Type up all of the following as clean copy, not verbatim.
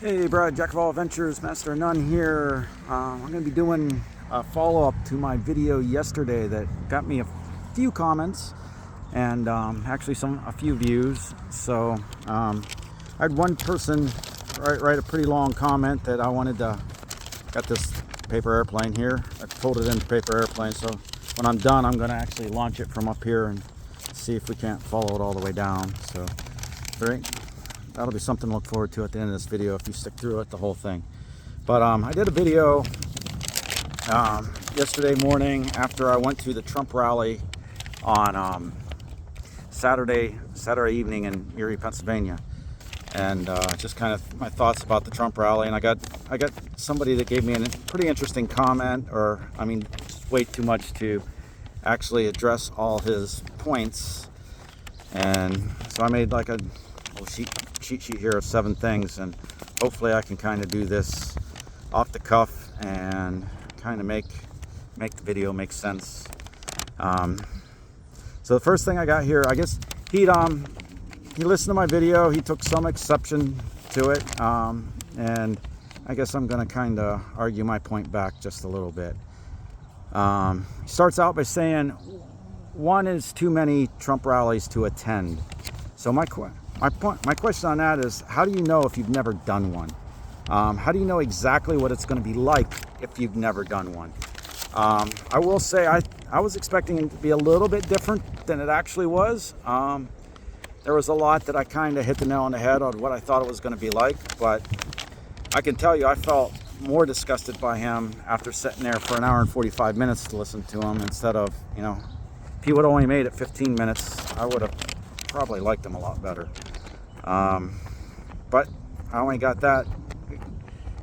Hey Brad, Jack of all adventures, Master of None here. I'm going to be doing a follow-up to my video yesterday that got me a few comments and actually a few views. So I had one person write a pretty long comment that I wanted to, got this paper airplane here. I folded it into paper airplane, so when I'm done I'm going to actually launch it from up here and see if we can't follow it all the way down. So very that'll be something to look forward to at the end of this video if you stick through it, the whole thing. But I did a video yesterday morning after I went to the Trump rally on Saturday evening in Erie, Pennsylvania, and just kind of my thoughts about the Trump rally. And I got somebody that gave me a pretty interesting comment, or I mean, just way too much to actually address all his points. And so I made like a cheat sheet here of 7 things, and hopefully I can kind of do this off the cuff and kind of make the video make sense. So the first thing I got here, I guess he listened to my video, he took some exception to it, and I guess I'm gonna kind of argue my point back just a little bit. He starts out by saying one is too many Trump rallies to attend. So my question on that is, how do you know if you've never done one? How do you know exactly what it's going to be like if you've never done one? I will say I was expecting it to be a little bit different than it actually was. There was a lot that I kind of hit the nail on the head on what I thought it was going to be like, but I can tell you I felt more disgusted by him after sitting there for an hour and 45 minutes to listen to him, instead of, if he would have only made it 15 minutes, I would have probably liked him a lot better. But I only got that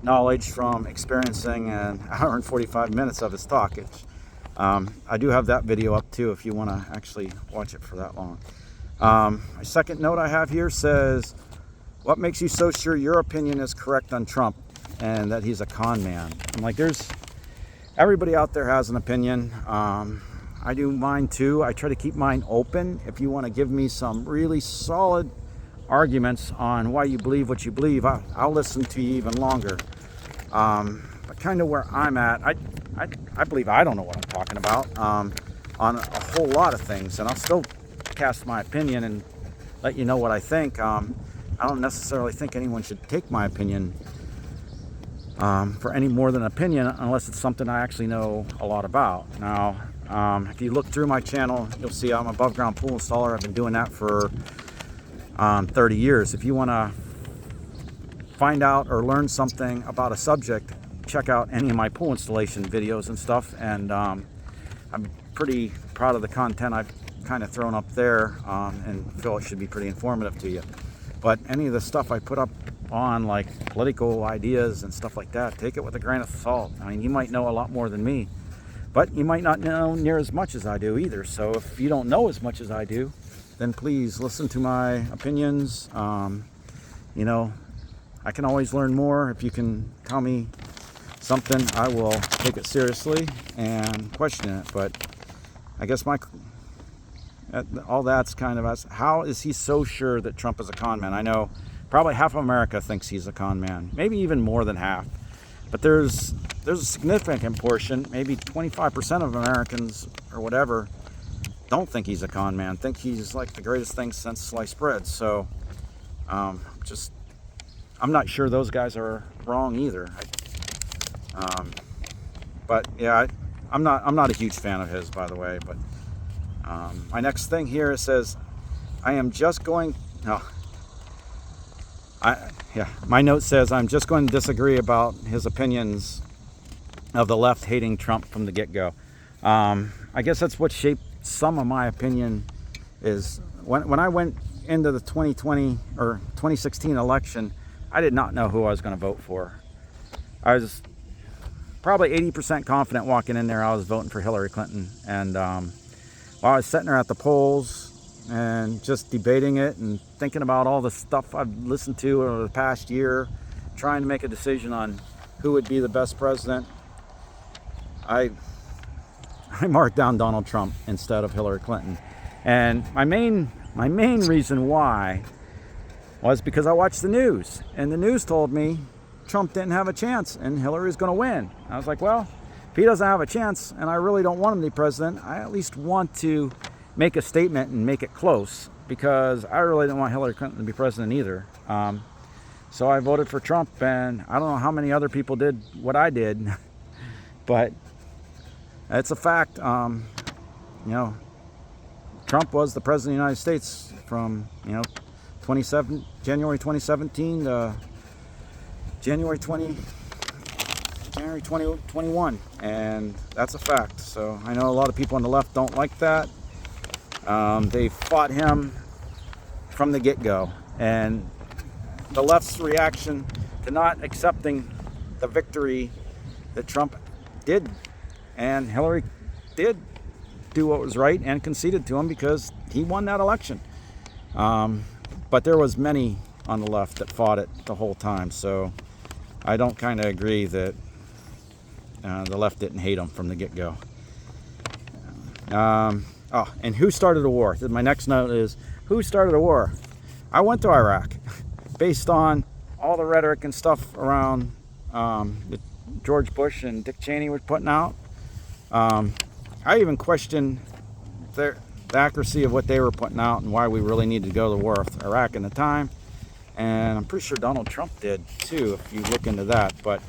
knowledge from experiencing an hour and 45 minutes of his talk. I do have that video up too if you want to actually watch it for that long. My second note I have here says, what makes you so sure your opinion is correct on Trump and that he's a con man? I'm like, everybody out there has an opinion. I do mine too. I try to keep mine open. If you want to give me some really solid arguments on why you believe what you believe, I'll listen to you even longer. But kind of where I'm at, I believe I don't know what I'm talking about on a whole lot of things, and I'll still cast my opinion and let you know what I think. I don't necessarily think anyone should take my opinion for any more than opinion, unless it's something I actually know a lot about. Now, if you look through my channel, you'll see I'm an above ground pool installer. I've been doing that for 30 years. If you want to find out or learn something about a subject, check out any of my pool installation videos and stuff. And I'm pretty proud of the content I've kind of thrown up there, and feel it should be pretty informative to you. But any of the stuff I put up on, like political ideas and stuff like that, take it with a grain of salt. I mean, you might know a lot more than me, but you might not know near as much as I do either. So if you don't know as much as I do, then please listen to my opinions. I can always learn more. If you can tell me something, I will take it seriously and question it. But I guess all that's kind of us. How is he so sure that Trump is a con man? I know probably half of America thinks he's a con man, maybe even more than half. But there's a significant portion, maybe 25% of Americans or whatever, don't think he's a con man, think he's like the greatest thing since sliced bread. So I'm not sure those guys are wrong either. But yeah, I'm not a huge fan of his, by the way. But my next thing here, it says, my note says, I'm just going to disagree about his opinions of the left hating Trump from the get-go. I guess that's what shaped some of my opinion. Is when I went into the 2020 or 2016 election, I did not know who I was going to vote for. I was probably 80% confident walking in there I was voting for Hillary Clinton. And while I was sitting there at the polls and just debating it and thinking about all the stuff I've listened to over the past year, trying to make a decision on who would be the best president, I marked down Donald Trump instead of Hillary Clinton. And my main reason why was because I watched the news, and the news told me Trump didn't have a chance and Hillary was going to win. I was like, well, if he doesn't have a chance and I really don't want him to be president, I at least want to make a statement and make it close, because I really didn't want Hillary Clinton to be president either. So I voted for Trump, and I don't know how many other people did what I did, but it's a fact. Trump was the president of the United States from, January 2017 to January 2021, and that's a fact. So I know a lot of people on the left don't like that. They fought him from the get-go, and the left's reaction to not accepting the victory that Trump did, and Hillary did do what was right and conceded to him because he won that election. But there was many on the left that fought it the whole time, so I don't kind of agree that the left didn't hate him from the get-go. And who started a war? My next note is, who started a war? I went to Iraq based on all the rhetoric and stuff around that George Bush and Dick Cheney were putting out. I even questioned the accuracy of what they were putting out and why we really needed to go to war with Iraq in the time. And I'm pretty sure Donald Trump did too, if you look into that. But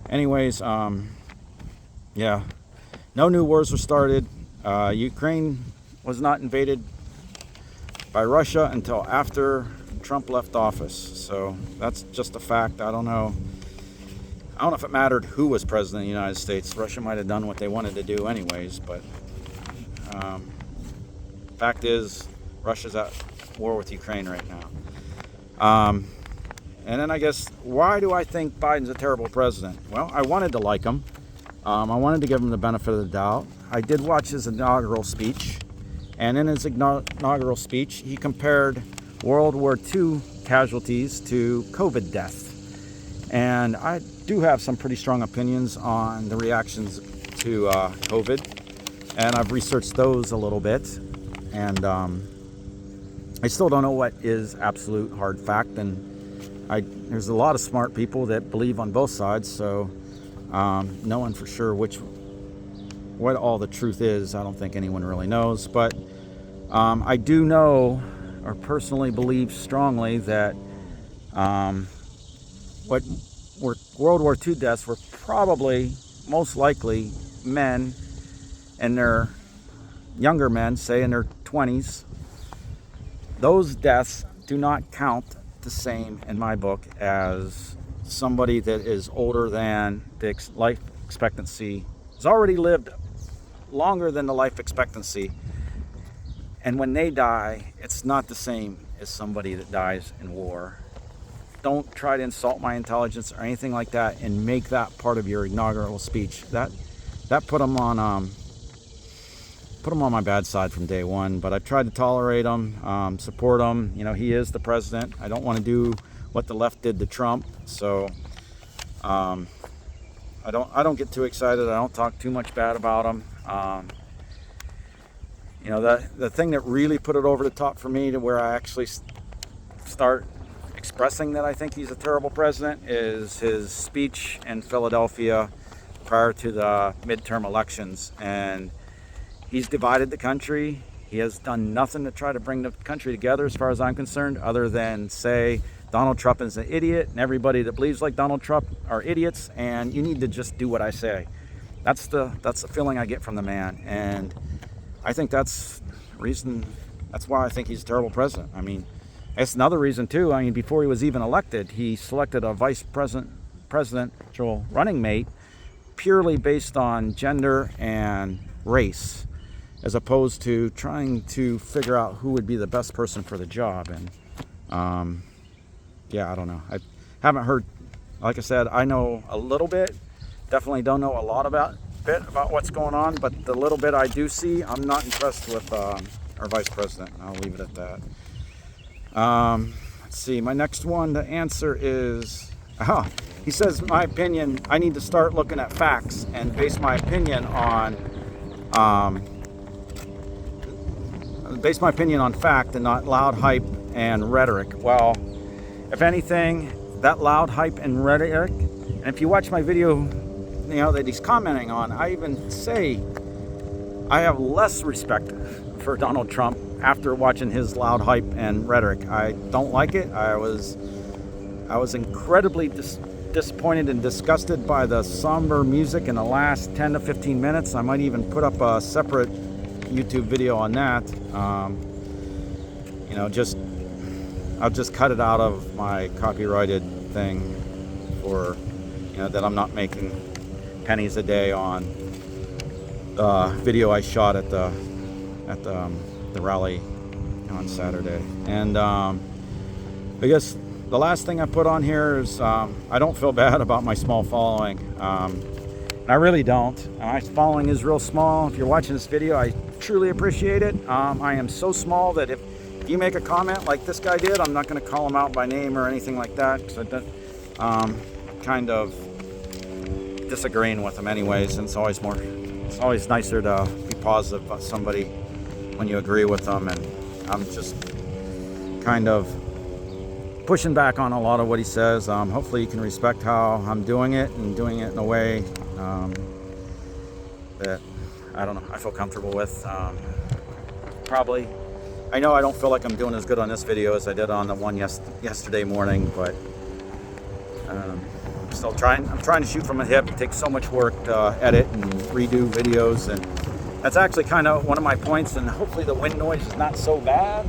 anyways, yeah, no new wars were started. Ukraine was not invaded by Russia until after Trump left office. So that's just a fact. I don't know if it mattered who was president of the United States. Russia might have done what they wanted to do anyways, but fact is, Russia's at war with Ukraine right now. And then I guess, why do I think Biden's a terrible president? Well, I wanted to like him. I wanted to give him the benefit of the doubt. I did watch his inaugural speech, and in his inaugural speech, he compared World War II casualties to COVID death. And I do have some pretty strong opinions on the reactions to COVID, and I've researched those a little bit, and I still don't know what is absolute hard fact, and there's a lot of smart people that believe on both sides, so knowing for sure what all the truth is, I don't think anyone really knows. But I do know, or personally believe strongly, that what were World War II deaths were probably most likely men, and their younger men, say in their 20s. Those deaths do not count the same in my book as somebody that is older than the life expectancy, has already lived longer than the life expectancy, and when they die, it's not the same as somebody that dies in war. Don't try to insult my intelligence or anything like that and make that part of your inaugural speech. That put them on my bad side from day one. But I tried to tolerate him, support him. He is the president. I don't want to do what the left did to Trump. So I don't get too excited. I don't talk too much bad about him. The thing that really put it over the top for me to where I actually start expressing that I think he's a terrible president is his speech in Philadelphia prior to the midterm elections. And he's divided the country. He has done nothing to try to bring the country together, as far as I'm concerned, other than say Donald Trump is an idiot and everybody that believes like Donald Trump are idiots, and you need to just do what I say. That's the feeling I get from the man, and I think that's why I think he's a terrible president. I mean, it's another reason too. I mean, before he was even elected, he selected a vice presidential running mate purely based on gender and race, as opposed to trying to figure out who would be the best person for the job. And I don't know. I haven't heard, like I said, I know a little bit, definitely don't know a lot about what's going on, but the little bit I do see, I'm not impressed with our vice president. I'll leave it at that. Let's see, my next one to answer is, he says, my opinion, I need to start looking at facts and base my opinion on fact and not loud hype and rhetoric. Well, if anything, that loud hype and rhetoric, and if you watch my video, you know, that he's commenting on, I even say I have less respect for Donald Trump after watching his loud hype and rhetoric. I don't like it. I was incredibly disappointed and disgusted by the somber music in the last 10 to 15 minutes. I might even put up a separate YouTube video on that. You know, I'll just cut it out of my copyrighted thing for, you know, that I'm not making pennies a day on video I shot at the rally on Saturday. And I guess the last thing I put on here is I don't feel bad about my small following. I really don't. My following is real small. If you're watching this video, I truly appreciate it. I am so small that if you make a comment like this guy did, I'm not going to call him out by name or anything like that, because kind of disagreeing with him anyways, and it's always nicer to be positive about somebody when you agree with them. And I'm just kind of pushing back on a lot of what he says. Hopefully you can respect how I'm doing it, and doing it in a way that, I don't know, I feel comfortable with. Probably, I know I don't feel like I'm doing as good on this video as I did on the one yesterday morning, but I'm trying to shoot from a hip. It takes so much work to edit and redo videos, and that's actually kind of one of my points. And hopefully the wind noise is not so bad.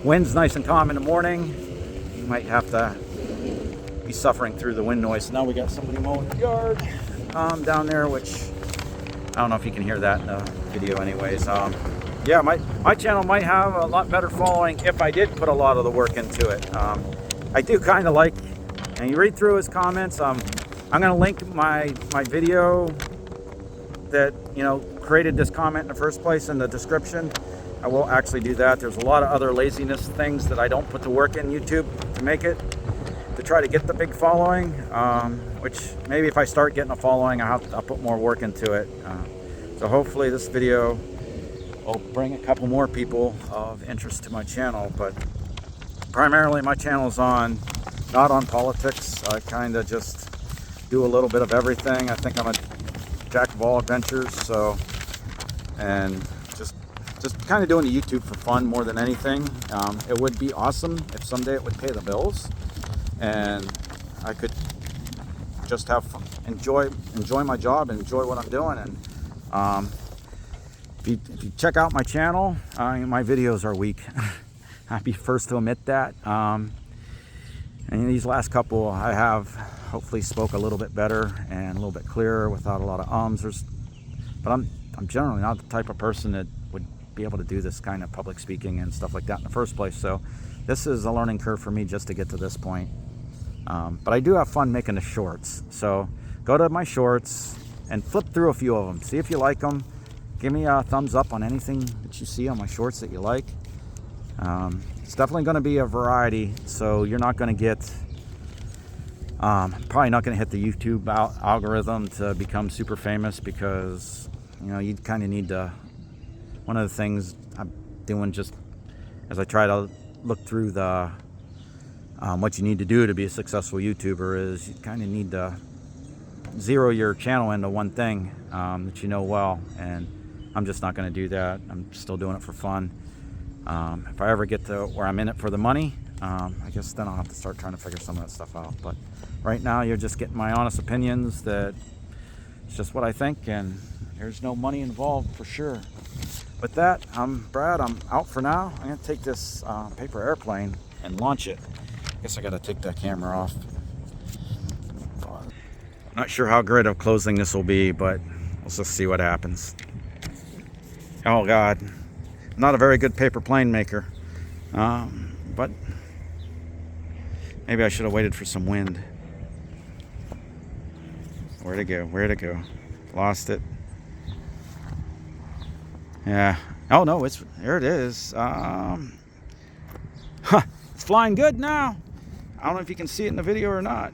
Wind's nice and calm in the morning. You might have to be suffering through the wind noise. Now we got somebody mowing the yard down there, which I don't know if you can hear that in the video anyways. Yeah, my channel might have a lot better following if I did put a lot of the work into it. I do kind of like, and you read through his comments, I'm going to link my video that, you know, created this comment in the first place in the description. I will actually do that. There's a lot of other laziness things that I don't put the work in YouTube to make it, to try to get the big following, which maybe if I start getting a following, I'll put more work into it. So hopefully this video will bring a couple more people of interest to my channel, but primarily my channel is not on politics. I kind of just do a little bit of everything. I think I'm a jack of all adventures, and just kind of doing the YouTube for fun more than anything. It would be awesome if someday it would pay the bills and I could just have fun, enjoy my job and enjoy what I'm doing. And if you check out my channel, my videos are weak. I'd be first to admit that. And these last couple, I have hopefully spoke a little bit better and a little bit clearer without a lot of ums. But I'm generally not the type of person that would be able to do this kind of public speaking and stuff like that in the first place. So this is a learning curve for me just to get to this point. But I do have fun making the shorts. So go to my shorts and flip through a few of them. See if you like them. Give me a thumbs up on anything that you see on my shorts that you like. It's definitely going to be a variety, so you're not going to get, probably not going to hit the YouTube algorithm to become super famous, because, you know, you kind of need to, one of the things I'm doing just as I try to look through the, what you need to do to be a successful YouTuber is you kind of need to zero your channel into one thing that you know well, and I'm just not going to do that. I'm still doing it for fun. If I ever get to where I'm in it for the money, I guess then I'll have to start trying to figure some of that stuff out. But right now you're just getting my honest opinions, that it's just what I think, and there's no money involved for sure. With that, I'm Brad. I'm out for now. I'm going to take this paper airplane and launch it. I guess I got to take that camera off. Not sure how great of closing this will be, but let's just see what happens. Oh God, not a very good paper plane maker, but maybe I should have waited for some wind. Where'd it go? Where'd it go? Lost it. Yeah. Oh no, there it is. It's flying good now. I don't know if you can see it in the video or not.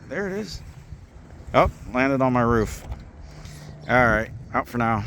There it is. Oh, landed on my roof. All right, out for now.